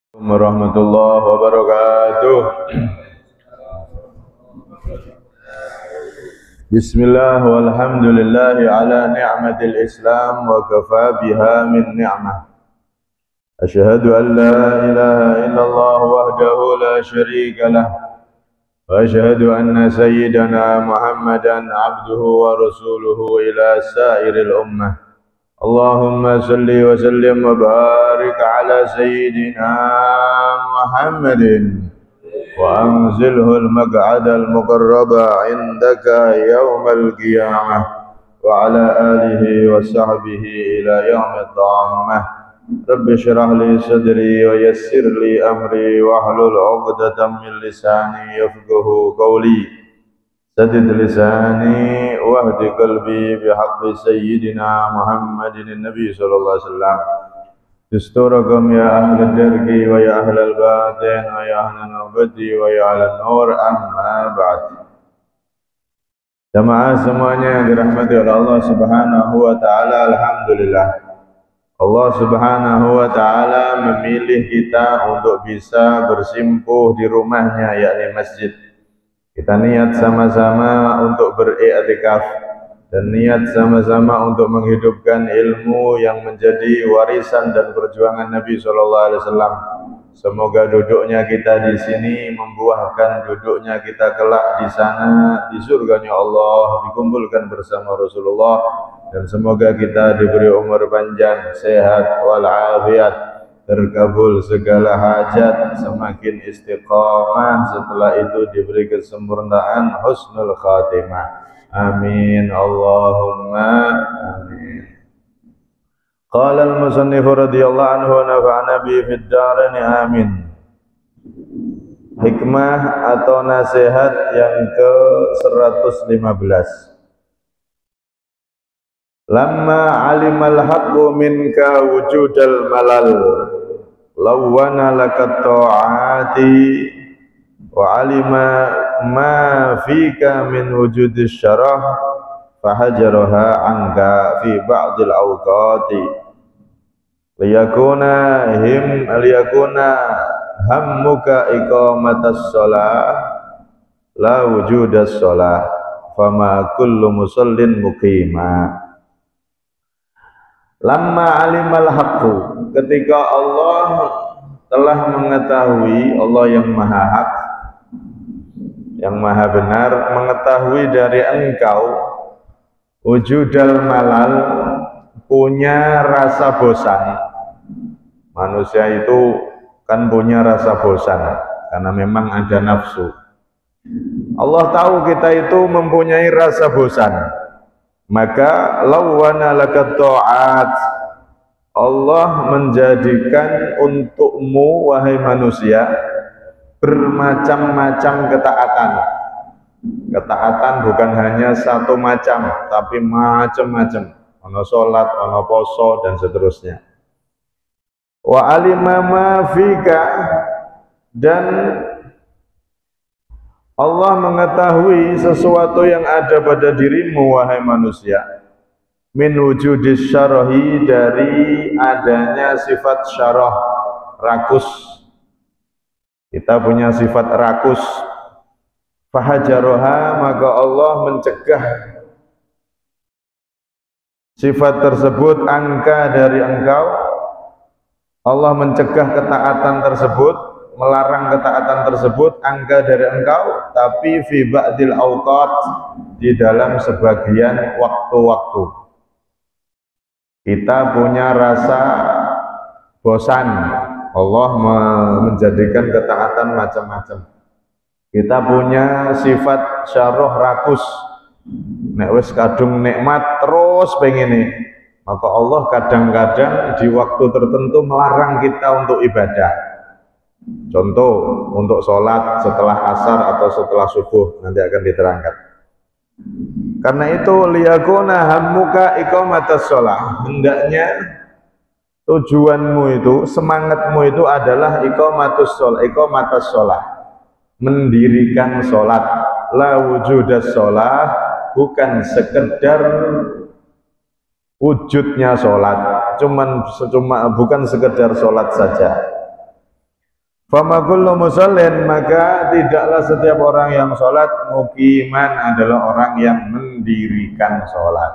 Warahmatullahi wabarakatuh. Bismillah walhamdulillahi ala ni'matil Islam wa kafa biha min ni'mah. Asyhadu an la ilaha illallah wahdahu la syarika lah wa asyhadu anna sayyidana Muhammadan abduhu wa rasuluhu ila sairil ummah. Allahumma salli wa sallim wa barik ala sayyidina Muhammadin wa anzilhu al-maq'ada al-muqarraba indaka yawmal qiyamah wa ala alihi wa sahbihi ila yawmid dhammah. Rabbi shrah li sadri wa yassir li amri wa hlul 'uqdatam min lisani yafqahu qawli. Sadid lisani wahdi qalbi bihaqqi sayyidina Muhammadin Nabi sallallahu alaihi wasallam. Dusturakum ya ahlal dargi wa ya ahlal batin wa ya ahlal nubati wa ya ahlal nur, amma ba'd. Jamaah semuanya yang dirahmati oleh Allah subhanahu wa ta'ala, alhamdulillah Allah subhanahu wa ta'ala memilih kita untuk bisa bersimpuh di rumahnya, yakni masjid. Kita niat sama-sama untuk beriktikaf dan niat sama-sama untuk menghidupkan ilmu yang menjadi warisan dan perjuangan Nabi sallallahu alaihi wasallam. Semoga duduknya kita di sini membuahkan duduknya kita kelak di sana di surganya Allah, dikumpulkan bersama Rasulullah, dan semoga kita diberi umur panjang, sehat walafiat, terkabul segala hajat, semakin istiqamah, setelah itu diberi kesempurnaan husnul khatimah. Amin Allahumma amin. Qala al-musannif radhiyallahu anhu wa nafa'ana bi fid dharain amin. Hikmah atau nasihat yang ke-115. Lamma alimal haqqu minka wujudal malal lawana lakat ta'ati wa alima ma fika min wujudis syarah fahajaraha anka fi ba'dil awqati liyakuna hammuka iqamatas shalah la wujudas shalah fama kullu musallin muqima. Lamma alimal haqqu, ketika Allah telah mengetahui, Allah yang maha hak, yang maha benar, mengetahui dari engkau wujudal malal, punya rasa bosan. Manusia itu kan punya rasa bosan karena memang ada nafsu. Allah tahu kita itu mempunyai rasa bosan, maka lawana lakat ta'at, Allah menjadikan untukmu wahai manusia bermacam-macam ketaatan. Ketaatan bukan hanya satu macam, tapi macam-macam. Ono salat, ono poso, dan seterusnya. Wa alima ma fika, dan Allah mengetahui sesuatu yang ada pada dirimu wahai manusia, min wujudis syarahi, dari adanya sifat syarah, rakus. Kita punya sifat rakus. Fahajaroha, maka Allah mencegah sifat tersebut angka dari engkau. Allah mencegah ketaatan tersebut, melarang ketaatan tersebut angka dari engkau, tapi fi ba'dil awqat, di dalam sebagian waktu-waktu. Kita punya rasa bosan, Allah menjadikan ketaatan macam-macam. Kita punya sifat syarah rakus, nek wis kadung nikmat terus pengen nih, maka Allah kadang-kadang di waktu tertentu melarang kita untuk ibadah. Contoh, untuk sholat setelah asar atau setelah subuh, nanti akan diterangkan. Karena itu liyakuna hammuka iqamatas shalah, hendaknya tujuanmu itu, semangatmu itu adalah iqamatas shalah, mendirikan sholat. La wujudas shalah, bukan sekedar wujudnya sholat, bukan sekedar sholat saja. Fama kullu musallin, maka tidaklah setiap orang yang sholat muqiman adalah orang yang mendirikan sholat.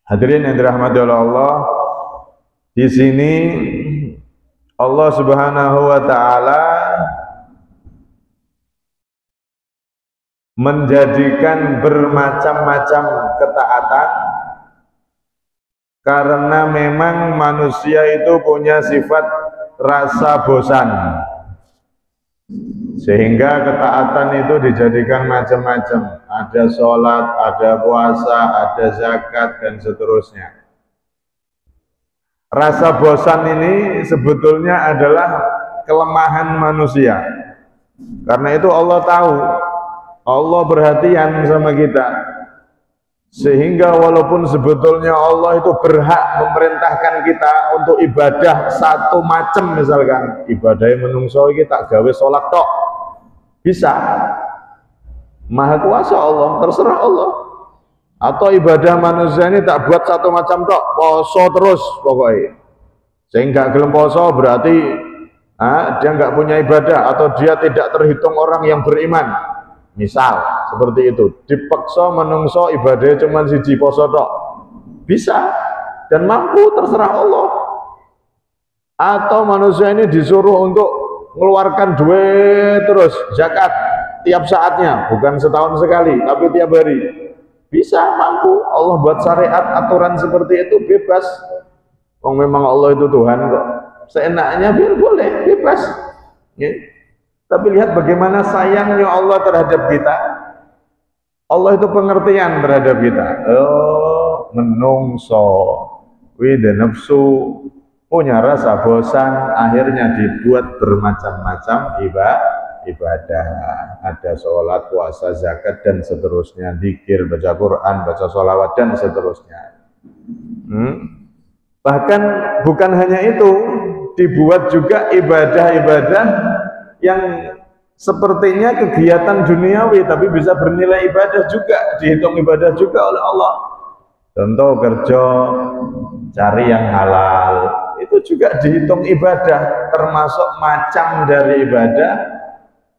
Hadirin yang dirahmati oleh Allah, di sini Allah Subhanahu wa taala menjadikan bermacam-macam ketaatan karena memang manusia itu punya sifat rasa bosan, sehingga ketaatan itu dijadikan macam-macam. Ada sholat, ada puasa, ada zakat, dan seterusnya. Rasa bosan ini sebetulnya adalah kelemahan manusia. Karena itu Allah tahu, Allah perhatian sama kita, sehingga walaupun sebetulnya Allah itu berhak memerintahkan kita untuk ibadah satu macam, misalkan ibadahnya menungso iki tak gawe sholat tok, bisa. Maha kuasa Allah, terserah Allah. Atau ibadah manusia ini tak buat satu macam tok, poso terus pokoknya. Sehingga gelem poso berarti dia nggak punya ibadah, atau dia tidak terhitung orang yang beriman. Misal seperti itu, dipaksa menungso ibadahnya cuma siji poso tok, bisa dan mampu, terserah Allah. Atau manusia ini disuruh untuk mengeluarkan duit terus zakat tiap saatnya, bukan setahun sekali tapi tiap hari, bisa, mampu. Allah buat syariat aturan seperti itu, bebas. Memang Allah itu Tuhan kok, seenaknya biar boleh, bebas ya. Tapi lihat bagaimana sayangnya Allah terhadap kita. Allah itu pengertian terhadap kita. Oh, menungso wida nafsu punya rasa bosan, akhirnya dibuat bermacam-macam ibadah. Ada sholat, puasa, zakat, dan seterusnya, zikir, baca Quran, baca sholawat, dan seterusnya. Bahkan bukan hanya itu, dibuat juga ibadah-ibadah yang sepertinya kegiatan duniawi tapi bisa bernilai ibadah juga, dihitung ibadah juga oleh Allah. Contoh kerja cari yang halal, itu juga dihitung ibadah, termasuk macam dari ibadah,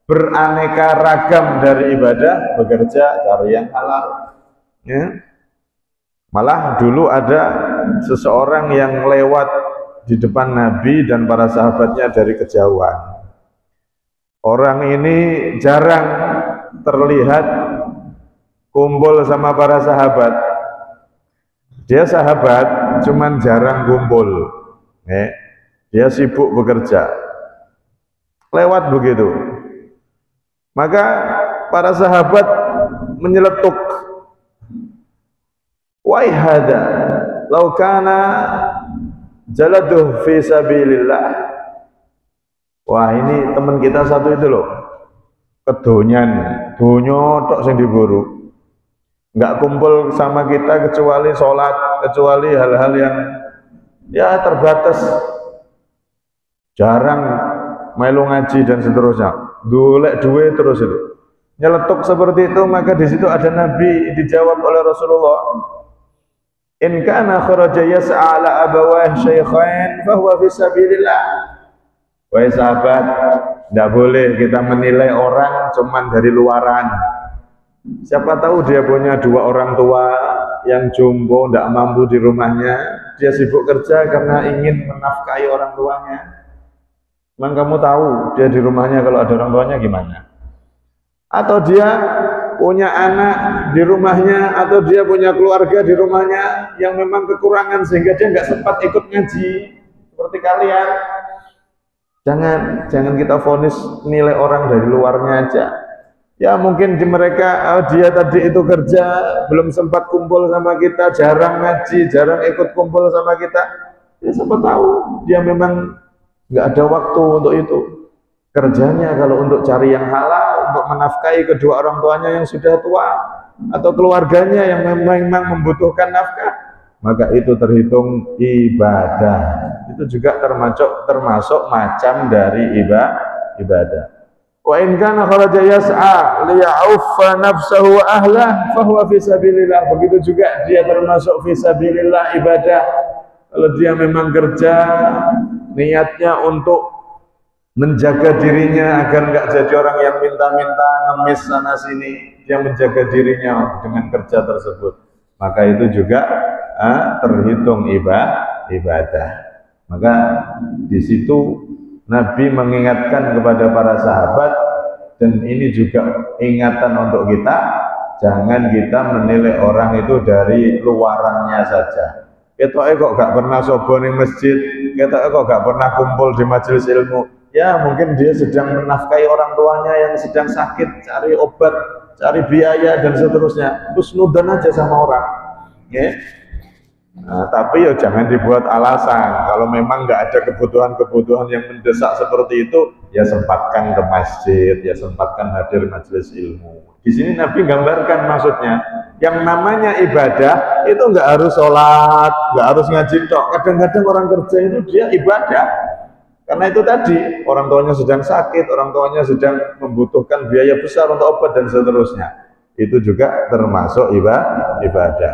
beraneka ragam dari ibadah, bekerja cari yang halal ya. Malah dulu ada seseorang yang lewat di depan Nabi dan para sahabatnya dari kejauhan. Orang ini jarang terlihat kumpul sama para sahabat. Dia sahabat, cuman jarang kumpul. Dia sibuk bekerja. Lewat begitu. Maka para sahabat menyeletuk, "Wai hada, law kana jaladuh fi sabilillah." Wah, ini teman kita satu itu loh, kedonyan, donyo tok sing diburu, nggak kumpul sama kita kecuali sholat, kecuali hal-hal yang ya terbatas, jarang melu ngaji dan seterusnya, golek duit terus itu, nyeletuk seperti itu. Maka di situ ada Nabi, dijawab oleh Rasulullah, "In kana kharaja yas'a ala abawah syaikhain fahuwa fi sabilillah." Wahai sahabat, tidak boleh kita menilai orang cuman dari luaran. Siapa tahu dia punya dua orang tua yang jompo, tidak mampu di rumahnya, dia sibuk kerja karena ingin menafkahi orang tuanya. Memang kamu tahu dia di rumahnya kalau ada orang tuanya gimana? Atau dia punya anak di rumahnya, atau dia punya keluarga di rumahnya yang memang kekurangan sehingga dia nggak sempat ikut ngaji seperti kalian. Jangan kita vonis nilai orang dari luarnya aja. Ya mungkin di mereka, dia tadi itu kerja, belum sempat kumpul sama kita, jarang ngaji, jarang ikut kumpul sama kita. Ya siapa tahu dia memang nggak ada waktu untuk itu. Kerjanya kalau untuk cari yang halal, untuk menafkahi kedua orang tuanya yang sudah tua, atau keluarganya yang memang membutuhkan nafkah, maka itu terhitung ibadah. Itu juga termasuk macam dari ibadah. Wa in kana kharaja yas'a liya'uffa nafsahu wa ahlah fahuwa fi sabilillah. Begitu juga dia termasuk fi sabilillah ibadah. Kalau dia memang kerja niatnya untuk menjaga dirinya agar nggak jadi orang yang minta-minta, ngemis sana sini. Dia menjaga dirinya dengan kerja tersebut, maka itu juga terhitung ibadah. Maka di situ Nabi mengingatkan kepada para sahabat, dan ini juga ingatan untuk kita, jangan kita menilai orang itu dari luarannya saja. Kita kok gak pernah sobo di masjid, kita kok gak pernah kumpul di majelis ilmu. Ya mungkin dia sedang menafkahi orang tuanya yang sedang sakit, cari obat, cari biaya dan seterusnya. Husnudan aja sama orang. Ya. Nah, tapi ya jangan dibuat alasan. Kalau memang nggak ada kebutuhan-kebutuhan yang mendesak seperti itu, ya sempatkan ke masjid, ya sempatkan hadir majelis ilmu. Di sini Nabi gambarkan maksudnya, yang namanya ibadah itu nggak harus sholat, nggak harus ngaji tok. Kadang-kadang orang kerja itu dia ibadah, karena itu tadi orang tuanya sedang sakit, orang tuanya sedang membutuhkan biaya besar untuk obat dan seterusnya. Itu juga termasuk ibadah.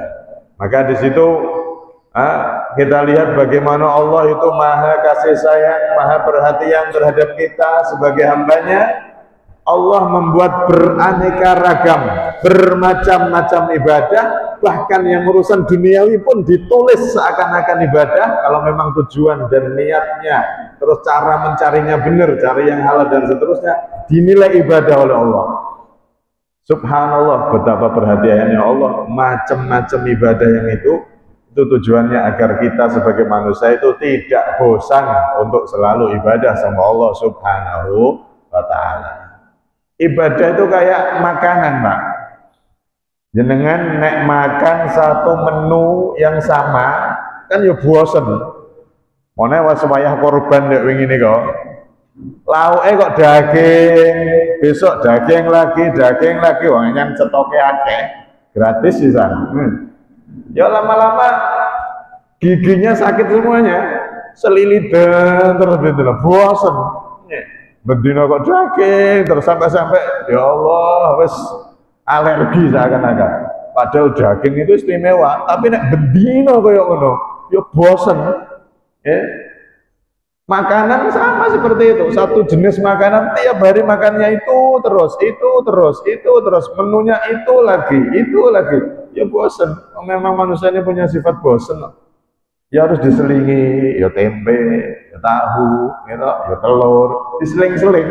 Maka di situ kita lihat bagaimana Allah itu maha kasih sayang, maha perhatian terhadap kita sebagai hambanya. Allah membuat beraneka ragam, bermacam-macam ibadah, bahkan yang urusan duniawi pun ditulis seakan-akan ibadah, kalau memang tujuan dan niatnya, terus cara mencarinya benar, cari yang halal dan seterusnya, dinilai ibadah oleh Allah. Subhanallah, betapa perhatiannya Allah, macam-macam ibadah yang itu tujuannya agar kita sebagai manusia itu tidak bosan untuk selalu ibadah sama Allah Subhanahu wa ta'ala. Ibadah itu kayak makanan, Pak. Jenengan nek makan satu menu yang sama kan ya bosen. Mone wis wayah korban nek wingi ini kok. Lauke kok daging, besok daging lagi, wong nyen stoke akeh. Gratis sih sana. Ya lama-lama giginya sakit semuanya, selilitan terus gitu loh, bosen. Bendino kok daging terus sampai ya Allah wis alergi seakan-akan. Padahal daging itu istimewa, tapi nek bendino koyo ngono, ya bosen. Makanan sama seperti itu, satu jenis makanan tiap hari makannya itu terus, menunya itu lagi, ya bosen. Memang manusia ini punya sifat bosen. Ya harus diselingi, ya tempe, ya tahu, gitu, ya telur, diseling-seling.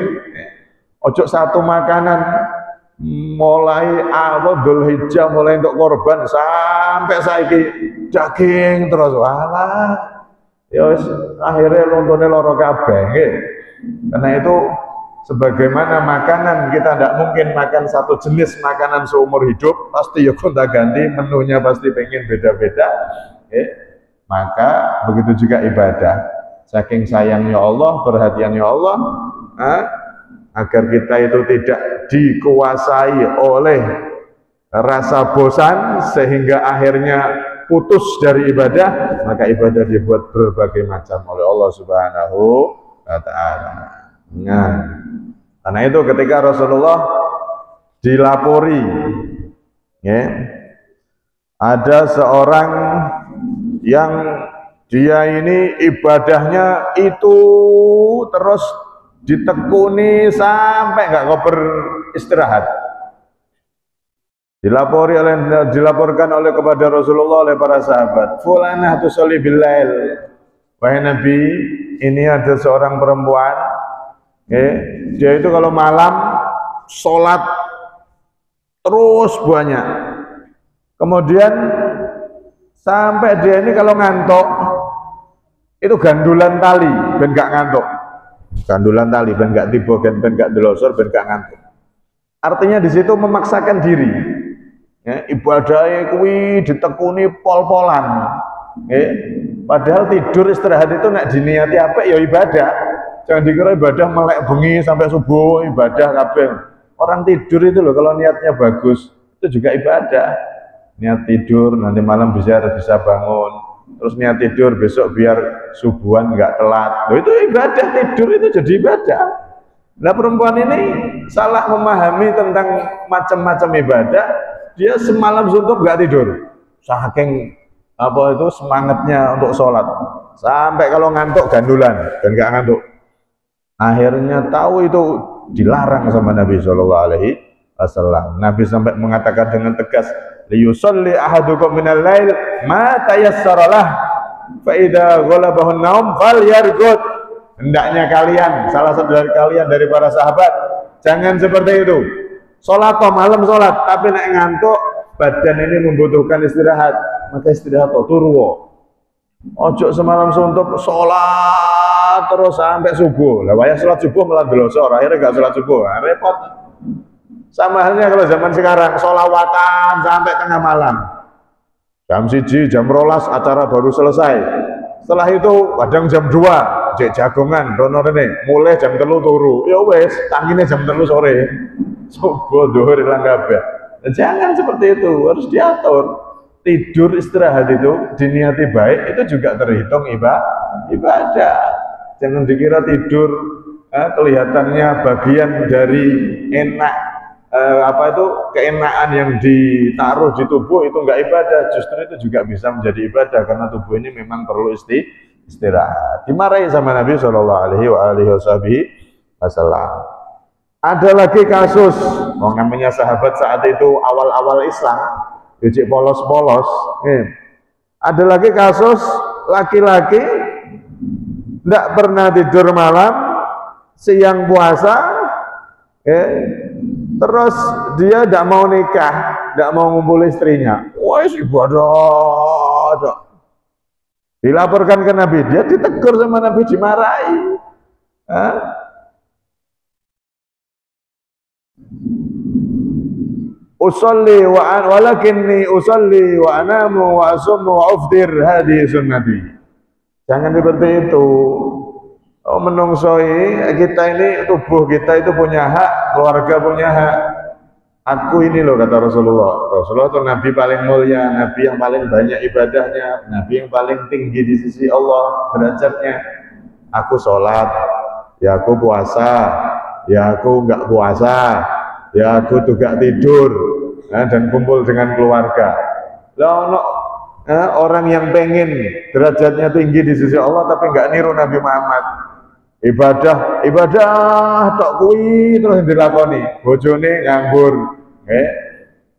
Ojo satu makanan mulai awal Dzulhijjah, mulai untuk korban sampai saiki daging terus, walah. Ya akhirnya lontone loro kabeh. Karena itu sebagaimana makanan kita tidak mungkin makan satu jenis makanan seumur hidup, pasti ya gonta-ganti, menunya pasti pengen beda-beda. Maka begitu juga ibadah. Saking sayangnya Allah, perhatiannya Allah, agar kita itu tidak dikuasai oleh rasa bosan sehingga akhirnya putus dari ibadah, maka ibadah dibuat berbagai macam oleh Allah Subhanahu wa ta'ala. Nah, karena itu ketika Rasulullah dilapori, ya, ada seorang yang dia ini ibadahnya itu terus ditekuni sampai nggak koper istirahat. Dilaporkan oleh kepada Rasulullah oleh para sahabat, fulanah tusolli billail, wahai Nabi, ini ada seorang perempuan, dia itu kalau malam sholat terus banyak, kemudian sampai dia ini kalau ngantuk itu gandulan tali ben gak ngantuk, gandulan tali ben gak tiba, ben gak delosor, ben gak ngantuk. Artinya di situ memaksakan diri. Ibadahnya kuwi ditekuni pol-polan. Padahal tidur istirahat itu nek diniati apa ya ibadah. Jangan dikira ibadah melek bengi sampai subuh ibadah kabeh. Orang tidur itu loh kalau niatnya bagus itu juga ibadah. Niat tidur nanti malam bisa bangun, terus niat tidur besok biar subuhan nggak telat. Loh, itu ibadah, tidur itu jadi ibadah. Nah perempuan ini salah memahami tentang macam-macam ibadah. Dia semalam suntuk nggak tidur, saking apa itu semangatnya untuk sholat, sampai kalau ngantuk gandulan dan nggak ngantuk. Akhirnya tahu itu dilarang sama Nabi Shallallahu Alaihi Wasallam. Nabi sampai mengatakan dengan tegas, liyusalli ahadukum minal lail ma tayassara lah, fa idza ghalabahu an-naum falyarqud. Hendaknya kalian, salah satu dari kalian dari para sahabat, jangan seperti itu. Salat malam salat, tapi nek ngantuk, badan ini membutuhkan istirahat, maka istirahat turu. Ojo semalam suntuk salat terus sampai subuh. Lah wayah salat subuh malah delosor, akhirnya enggak salat subuh. Nah, repot. Sama halnya kalau zaman sekarang, sholawatan sampai tengah malam. Jam 1, jam 12 acara baru selesai. Setelah itu kadang jam 2, cek jagongan, rono rene, mulai jam 3 turu. Ya wes, tangine jam 3 sore. Subuh zuhur ilang kabeh. Jangan seperti itu, harus diatur. Tidur istirahat itu diniati baik, itu juga terhitung ibadah. Jangan dikira tidur kelihatannya bagian dari enak, keenaan yang ditaruh di tubuh itu enggak ibadah. Justru itu juga bisa menjadi ibadah karena tubuh ini memang perlu istirahat. Dimarahi sama Nabi Shallallahu Alaihi Wasallam. Ada lagi kasus, namanya sahabat saat itu awal-awal Islam, uji polos-polos. Ada lagi kasus laki-laki tidak pernah tidur malam, siang puasa, terus dia tidak mau nikah, tidak mau ngumpul istrinya. Wah, ibadah. Dilaporkan ke Nabi, dia ditegur sama Nabi, dimarahi. Usolli walakinni usolli wa anamu wa asummu wa uftir, hadhihi sunnati. Jangan seperti itu. Menungsoi kita ini, tubuh kita itu punya hak, keluarga punya hak. Aku ini loh, kata Rasulullah. Rasulullah itu Nabi paling mulia, Nabi yang paling banyak ibadahnya, Nabi yang paling tinggi di sisi Allah derajatnya. Aku sholat, ya aku puasa, ya aku enggak puasa, ya aku juga tidur, dan kumpul dengan keluarga. Orang yang pengen derajatnya tinggi di sisi Allah tapi enggak niru Nabi Muhammad. Ibadah tok kuwi terus dilakoni, bojone nganggur,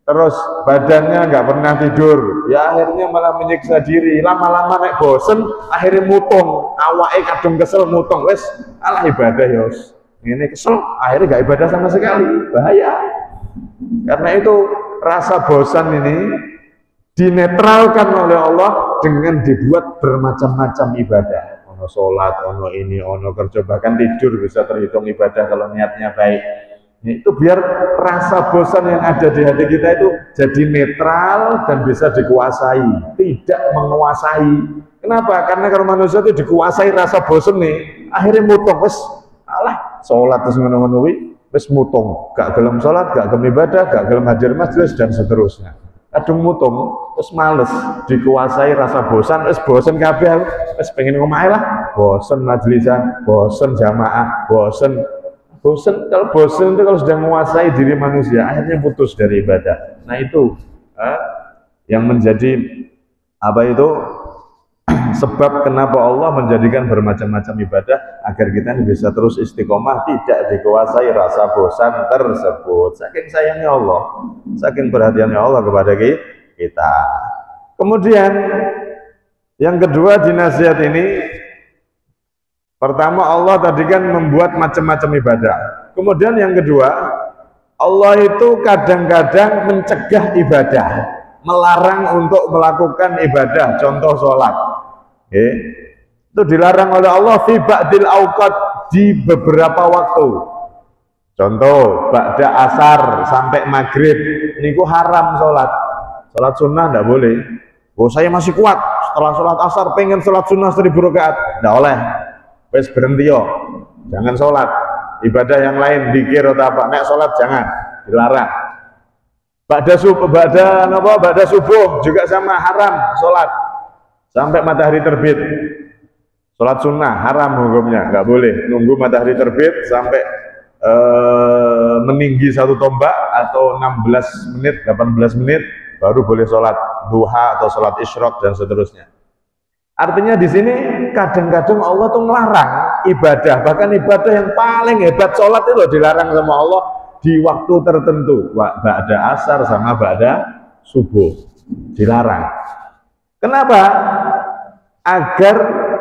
terus badannya nggak pernah tidur, ya akhirnya malah menyiksa diri. Lama-lama nek bosen akhirnya mutung, awake kadung kesel mutung, wes alah ibadah yos ini kesel, akhirnya nggak ibadah sama sekali. Bahaya. Karena itu rasa bosan ini dinetralkan oleh Allah dengan dibuat bermacam-macam ibadah. Ono sholat, ono ini, ono kerja, bahkan tidur bisa terhitung ibadah kalau niatnya baik. Itu biar rasa bosan yang ada di hati kita itu jadi netral dan bisa dikuasai, tidak menguasai. Kenapa? Karena kalau manusia itu dikuasai rasa bosan nih, akhirnya mutung, wes alah sholat terus ngono-ngono wes mutung, gak gelem sholat, gak gelem ibadah, gak gelem hadir majelis dan seterusnya. Kadung mutung, terus males, dikuasai rasa bosan, terus bosan kabeh, terus pengen ngomahe lah, bosan majlisan, bosan jamaah, bosan. Kalau bosan itu kalau sudah menguasai diri manusia, akhirnya putus dari ibadah. Nah itu yang menjadi sebab kenapa Allah menjadikan bermacam-macam ibadah agar kita bisa terus istiqomah, tidak dikuasai rasa bosan tersebut. Saking sayangnya Allah, saking perhatiannya Allah kepada kita. Kemudian yang kedua di nasihat ini, pertama Allah tadi kan membuat macam-macam ibadah. Kemudian yang kedua, Allah itu kadang-kadang mencegah ibadah, melarang untuk melakukan ibadah. Contoh sholat, itu dilarang oleh Allah fi ba'dil awqat, di beberapa waktu. Contoh ba'da asar sampai maghrib niku haram sholat. Sholat sunnah tidak boleh. Oh saya masih kuat setelah sholat asar pengen sholat sunnah 1000 rakaat, tidak oleh. Wes berhenti yo, jangan sholat. Ibadah yang lain, dikir atau apa, nek sholat jangan, dilarang. Ba'da subuh juga sama, haram sholat sampai matahari terbit. Sholat sunnah haram hukumnya, nggak boleh nunggu matahari terbit sampai meninggi 1 tombak atau 16 menit, 18 menit baru boleh sholat duha atau sholat isyraq dan seterusnya. Artinya di sini kadang-kadang Allah tuh ngelarang ibadah, bahkan ibadah yang paling hebat sholat itu loh dilarang sama Allah di waktu tertentu, ba'da asar sama ba'da subuh, dilarang. Kenapa? Agar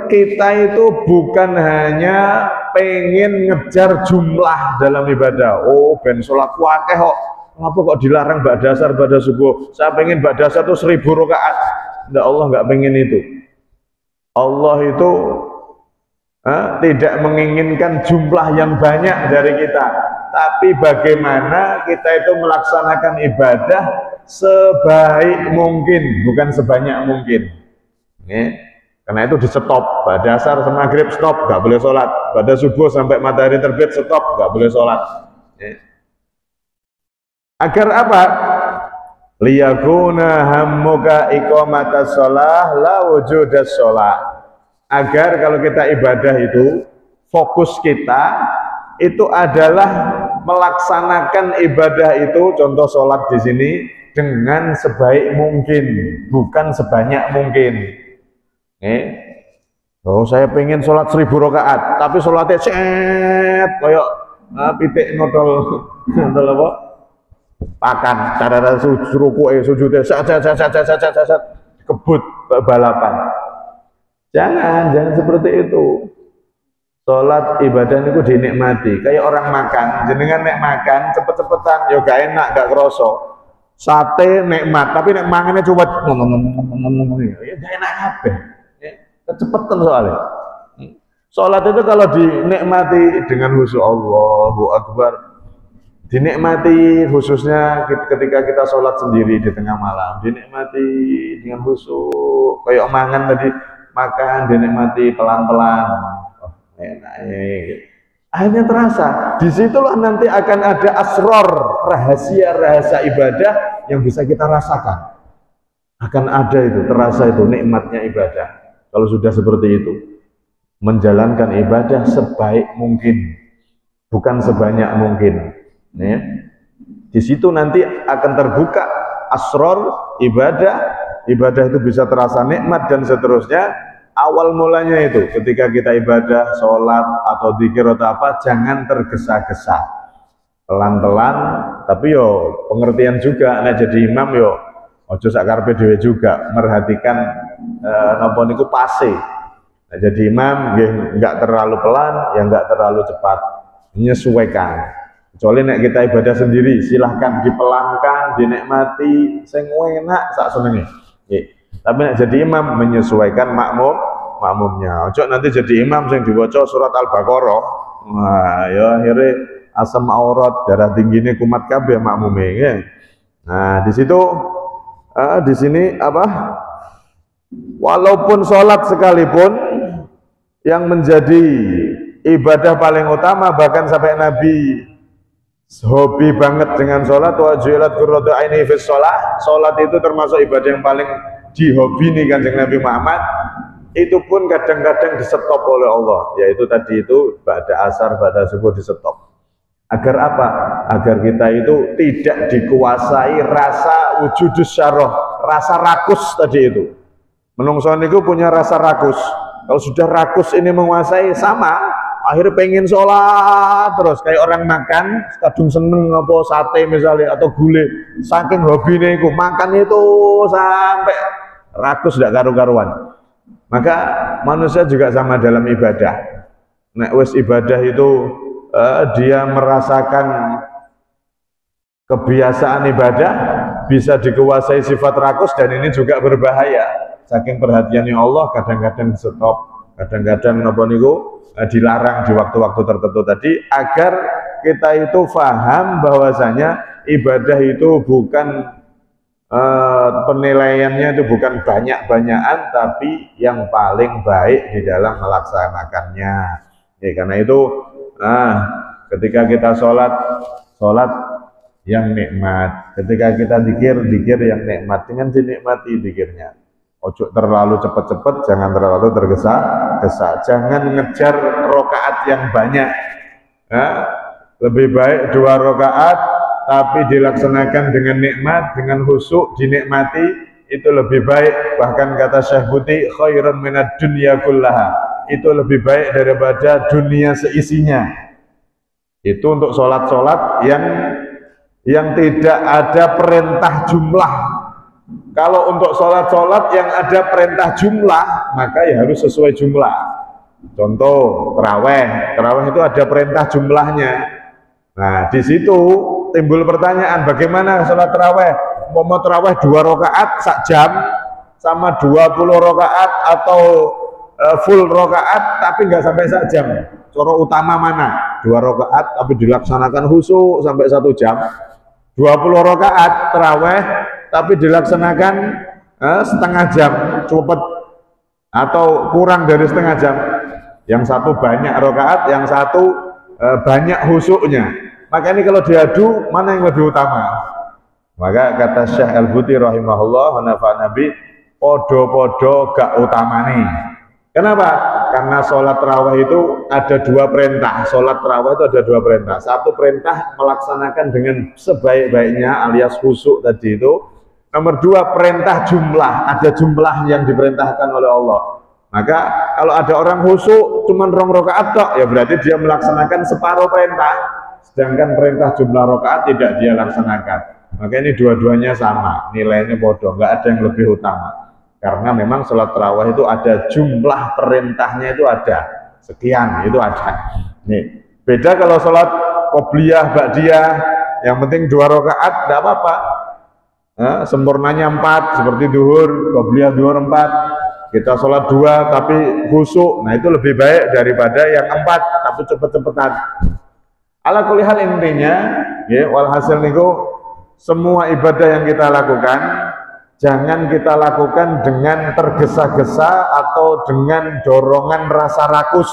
kita itu bukan hanya pengen ngejar jumlah dalam ibadah. Oh, ben sholat wakeh kok, kenapa kok dilarang ba'da asar ba'da subuh? Saya pengen ba'da asar itu 1000 rakaat. Nggak, Allah nggak pengen itu. Allah itu tidak menginginkan jumlah yang banyak dari kita, tapi bagaimana kita itu melaksanakan ibadah sebaik mungkin, bukan sebanyak mungkin. Karena itu di stop, pada asar sama maghrib stop, nggak boleh sholat. Pada subuh sampai matahari terbit stop, nggak boleh sholat. Agar apa? Liyakuna hammuka iqamatas sholah la wujudas sholah. Agar kalau kita ibadah itu, fokus kita itu adalah melaksanakan ibadah itu, contoh sholat di sini, dengan sebaik mungkin, bukan sebanyak mungkin. Oh, saya pengen sholat 1000 rakaat, tapi sholatnya kayak pitik nodol apa? Pakan, cara ruku sujudnya kebut balapan. Jangan seperti itu. Sholat ibadah itu dinikmati, kayak orang makan. Jenengan nek makan cepet-cepetan, ya gak enak, gak kerosok. Sate nikmat, tapi nek mangannya cuma ya gak enak kabeh. Kecepetan soalnya. Sholat itu kalau dinikmati dengan khusyuk, Allahu Akbar, dinikmati khususnya ketika kita sholat sendiri di tengah malam, dinikmati dengan khusyuk, kayak mangan tadi, makan dinikmati pelan-pelan, oh, enak gitu. Akhirnya terasa, disitulah nanti akan ada asror, rahasia-rahasia ibadah yang bisa kita rasakan. Akan ada itu, terasa itu nikmatnya ibadah. Kalau sudah seperti itu, menjalankan ibadah sebaik mungkin, bukan sebanyak mungkin. Ya. Di situ nanti akan terbuka asror ibadah. Ibadah itu bisa terasa nikmat dan seterusnya. Awal mulanya itu ketika kita ibadah, sholat atau dzikir atau apa, jangan tergesa-gesa, pelan-pelan, tapi yo pengertian juga. Nah, jadi imam yo ojo sak karepe dhewe juga, merhatikan napa niku pase. Nah, jadi imam nggak terlalu pelan, ya nggak terlalu cepat, menyesuaikan. Kecuali nek kita ibadah sendiri, silahkan dipelankan, dinikmati, sing enak sak senenge. Tapi nek jadi imam menyesuaikan makmumnya. Ojo nanti jadi imam sing diwaca surat Al-Baqarah. Wah, ya akhirnya asam aurat, darah tingginya kumat kabeh makmume ya. Nah, di situ di sini apa? Walaupun sholat sekalipun yang menjadi ibadah paling utama, bahkan sampai Nabi hobi banget dengan sholat, wa ju'ilat qurratu aini fis sholat. Sholat itu termasuk ibadah yang paling dihobi nih Kanjeng Nabi Muhammad. Itu pun kadang-kadang disetop oleh Allah, yaitu tadi itu ba'da asar, ba'da subuh disetop. Agar apa? Agar kita itu tidak dikuasai rasa wujudus syarah, rasa rakus tadi itu. Menungso niku punya rasa rakus. Kalau sudah rakus ini menguasai, sama akhirnya pengen sholat terus, kayak orang makan kadung seneng apa sate misalnya atau gulai, saking hobinya itu makan itu sampai rakus tidak karu-karuan. Maka manusia juga sama dalam ibadah. Nek wis ibadah itu dia merasakan kebiasaan ibadah, bisa dikuasai sifat rakus, dan ini juga berbahaya. Saking perhatiannya Allah kadang-kadang stop, kadang-kadang napa niku dilarang di waktu-waktu tertentu tadi, agar kita itu paham bahwasanya ibadah itu bukan penilaiannya itu bukan banyak-banyakan, tapi yang paling baik di dalam melaksanakannya. Ya, karena itu ketika kita sholat yang nikmat, ketika kita zikir yang nikmat, dengan dinikmati zikirnya. Ojo terlalu cepat-cepat, jangan terlalu tergesa-gesa, jangan ngejar rokaat yang banyak. Lebih baik 2 rokaat tapi dilaksanakan dengan nikmat, dengan khusyuk, dinikmati, itu lebih baik. Bahkan kata Syekh Buti, khairun minad dunya kullaha, itu lebih baik daripada dunia seisinya. Itu untuk sholat-sholat yang tidak ada perintah jumlah. Kalau untuk sholat-sholat yang ada perintah jumlah, maka ya harus sesuai jumlah. Contoh terawih itu ada perintah jumlahnya. Nah, di situ timbul pertanyaan, bagaimana sholat terawih? Mau terawih 2 rakaat sak jam sama 20 rakaat atau full rakaat tapi nggak sampai sak jam. Cara utama mana? 2 rakaat tapi dilaksanakan khusyuk sampai 1 jam. 20 rakaat terawih tapi dilaksanakan setengah jam, cepet atau kurang dari setengah jam. Yang satu banyak rakaat, yang satu banyak khusyuknya. Maka ini kalau diadu, mana yang lebih utama? Maka kata Syekh Al-Buti rahimahullah, nabi podo-podo gak utama nih. Kenapa? Karena sholat tarawih itu ada 2 perintah. Sholat tarawih itu ada 2 perintah. Satu perintah melaksanakan dengan sebaik-baiknya alias khusyuk tadi itu. Nomor 2 perintah jumlah. Ada jumlah yang diperintahkan oleh Allah. Maka kalau ada orang khusyuk cuma 2 rakaat tok, ya berarti dia melaksanakan separuh perintah. Sedangkan perintah jumlah rakaat tidak dia laksanakan. Maka ini dua-duanya sama, nilainya bodoh, nggak ada yang lebih utama. Karena memang sholat tarawih itu ada jumlah perintahnya itu ada sekian, itu ada. Nih, beda kalau sholat qobliyah, ba'diyah, yang penting 2 rakaat, tidak apa-apa. Sempurnanya 4 seperti duhur, qobliyah duhur 4. Kita sholat 2 tapi khusyuk, nah itu lebih baik daripada yang 4 tapi cepet-cepetan. Ala kulli hal intinya, ya, walhasil niku semua ibadah yang kita lakukan jangan kita lakukan dengan tergesa-gesa atau dengan dorongan rasa rakus,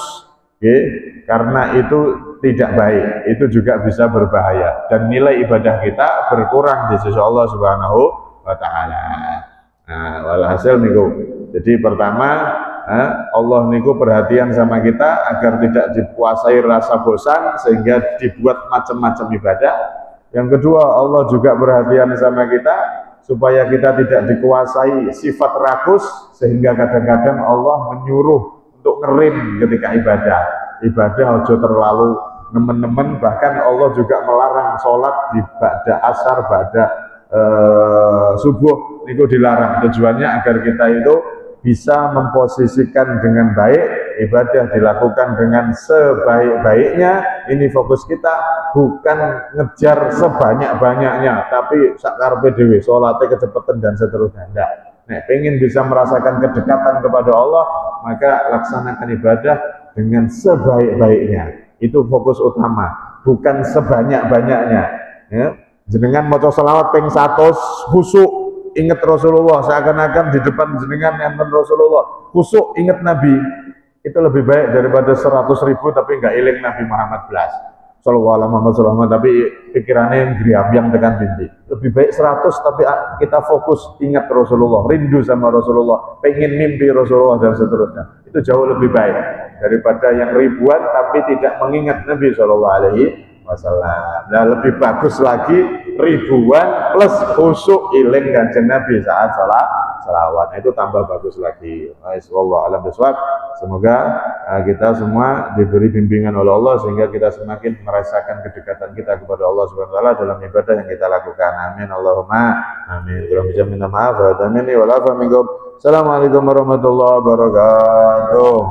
ya, karena itu tidak baik, itu juga bisa berbahaya dan nilai ibadah kita berkurang di sisi Allah Subhanahu wa taala. Nah, walhasil niku. Jadi pertama, Allah niku perhatian sama kita agar tidak dikuasai rasa bosan sehingga dibuat macam-macam ibadah. Yang kedua, Allah juga perhatian sama kita supaya kita tidak dikuasai sifat rakus sehingga kadang-kadang Allah menyuruh untuk ngerim ketika ibadah. Ibadah ojo terlalu nemen-nemen, bahkan Allah juga melarang sholat di ba'da asar, ba'da subuh itu dilarang. Tujuannya agar kita itu bisa memposisikan dengan baik, ibadah dilakukan dengan sebaik-baiknya. Ini fokus kita, bukan ngejar sebanyak-banyaknya tapi sakarpe dhewe sholatnya kecepatan dan seterusnya. Enggak. Nah, pengen bisa merasakan kedekatan kepada Allah, maka laksanakan ibadah dengan sebaik-baiknya. Itu fokus utama, bukan sebanyak-banyaknya, ya. Jenengan maca selawat ping 100 khusyuk ingat Rasulullah, seakan-akan di depan jenengan yang Rasulullah, khusyuk ingat Nabi, itu lebih baik daripada 100.000 tapi nggak eling Nabi Muhammad belas sallallahu alaihi wasallam tapi pikirannya yang geriambiang tekan dindi. Lebih baik 100 tapi kita fokus ingat Rasulullah, rindu sama Rasulullah, pengen mimpi Rasulullah dan seterusnya. Itu jauh lebih baik daripada yang ribuan tapi tidak mengingat Nabi sallallahu alaihi wasallam. Nah, lebih bagus lagi ribuan plus khusyuk iling kanjeng Nabi saat salawat, itu tambah bagus lagi. Wallahu a'lam bishawab. Semoga kita semua diberi bimbingan oleh Allah sehingga kita semakin merasakan kedekatan kita kepada Allah Subhanahu wa taala dalam ibadah yang kita lakukan. Amin Allahumma amin. Kurang bisa minta maaf. Assalamualaikum warahmatullahi wabarakatuh.